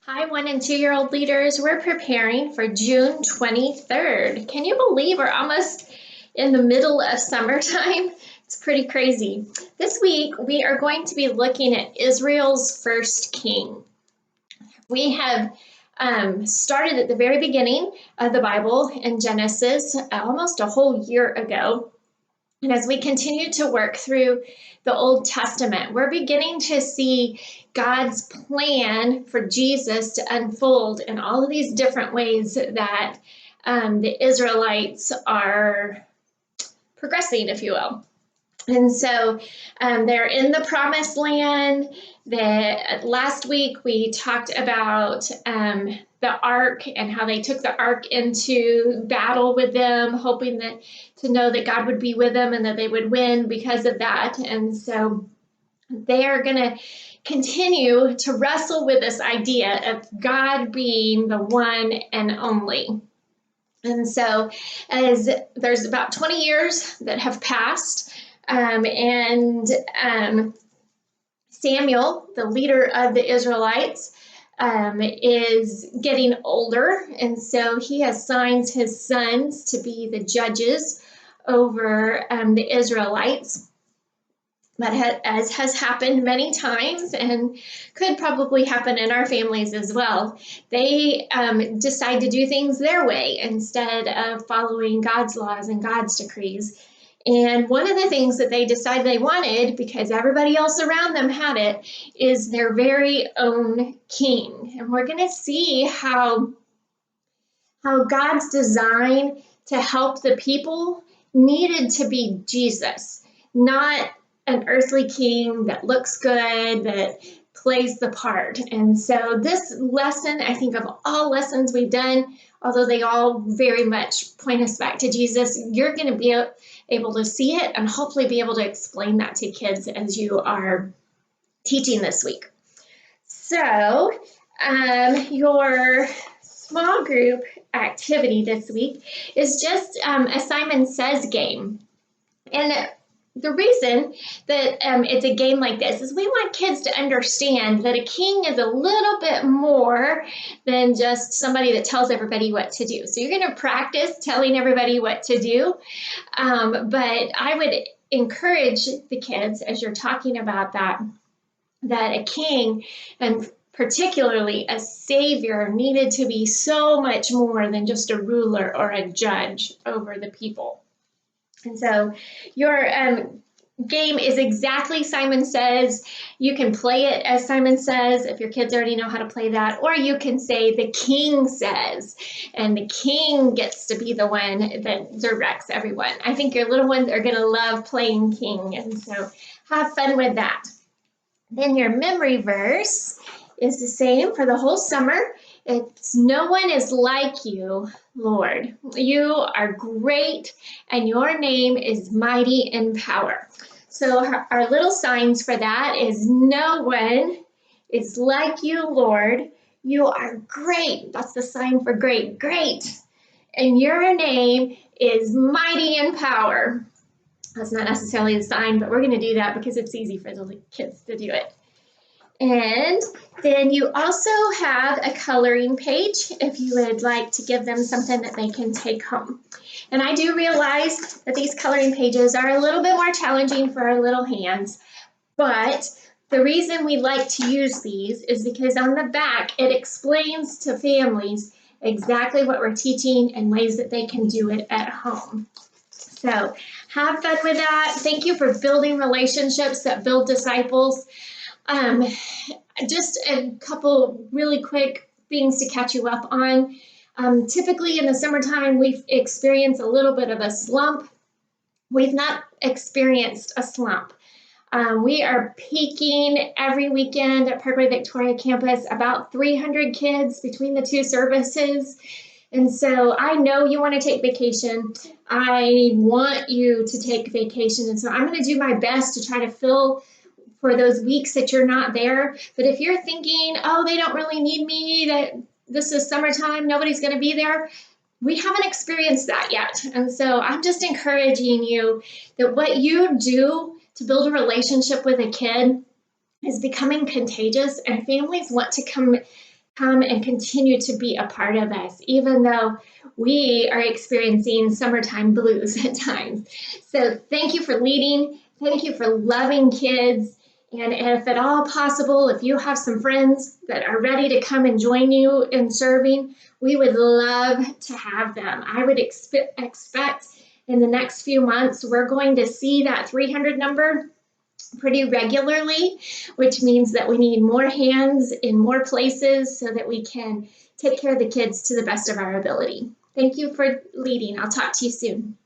Hi, 1 and 2-year-old leaders. We're preparing for June 23rd. Can you believe we're almost in the middle of summertime? It's pretty crazy. This week, we are going to be looking at Israel's first king. We have started at the very beginning of the Bible in Genesis almost a whole year ago. And as we continue to work through the Old Testament, we're beginning to see God's plan for Jesus to unfold in all of these different ways that the Israelites are progressing, if you will. And so they're in the promised land. Last week we talked about the ark and how they took the ark into battle with them, hoping to know that God would be with them and that they would win because of that. And so they are going to continue to wrestle with this idea of God being the one and only. And so as there's about 20 years that have passed, and Samuel, the leader of the Israelites, is getting older, and so he assigns his sons to be the judges over the Israelites. But as has happened many times and could probably happen in our families as well, they decide to do things their way instead of following God's laws and God's decrees. And one of the things that they decided they wanted, because everybody else around them had it, is their very own king. And we're going to see how God's design to help the people needed to be Jesus, not an earthly king that looks good, that plays the part. And so this lesson, I think of all lessons we've done, although they all very much point us back to Jesus, you're going to be able to see it and hopefully be able to explain that to kids as you are teaching this week. So your small group activity this week is just a Simon Says game. And the reason that it's a game like this is we want kids to understand that a king is a little bit more than just somebody that tells everybody what to do. So you're going to practice telling everybody what to do, but I would encourage the kids as you're talking about that a king, and particularly a savior, needed to be so much more than just a ruler or a judge over the people. And so your game is exactly Simon Says. You can play it as Simon Says if your kids already know how to play that, or you can say the king says, and the king gets to be the one that directs everyone. I think your little ones are going to love playing king, and so have fun with that. Then your memory verse is the same for the whole summer. It's no one is like you, Lord. You are great, and your name is mighty in power. So our little signs for that is no one is like you, Lord. You are great. That's the sign for great. Great. And your name is mighty in power. That's not necessarily the sign, but we're going to do that because it's easy for the kids to do it. And then you also have a coloring page if you would like to give them something that they can take home. And I do realize that these coloring pages are a little bit more challenging for our little hands, but the reason we like to use these is because on the back it explains to families exactly what we're teaching and ways that they can do it at home. So have fun with that. Thank you for building relationships that build disciples. Just a couple really quick things to catch you up on. Typically in the summertime, we experience a little bit of a slump. We've not experienced a slump. We are peaking every weekend at Parkway Victoria campus, about 300 kids between the two services. And so I know you want to take vacation. I want you to take vacation. And so I'm going to do my best to try to fill for those weeks that you're not there. But if you're thinking, oh, they don't really need me, that this is summertime, nobody's going to be there, we haven't experienced that yet. And so I'm just encouraging you that what you do to build a relationship with a kid is becoming contagious, and families want to come come and continue to be a part of us, even though we are experiencing summertime blues at times. So thank you for leading. Thank you for loving kids. And if at all possible, if you have some friends that are ready to come and join you in serving, we would love to have them. I would expect in the next few months, we're going to see that 300 number pretty regularly, which means that we need more hands in more places so that we can take care of the kids to the best of our ability. Thank you for leading. I'll talk to you soon.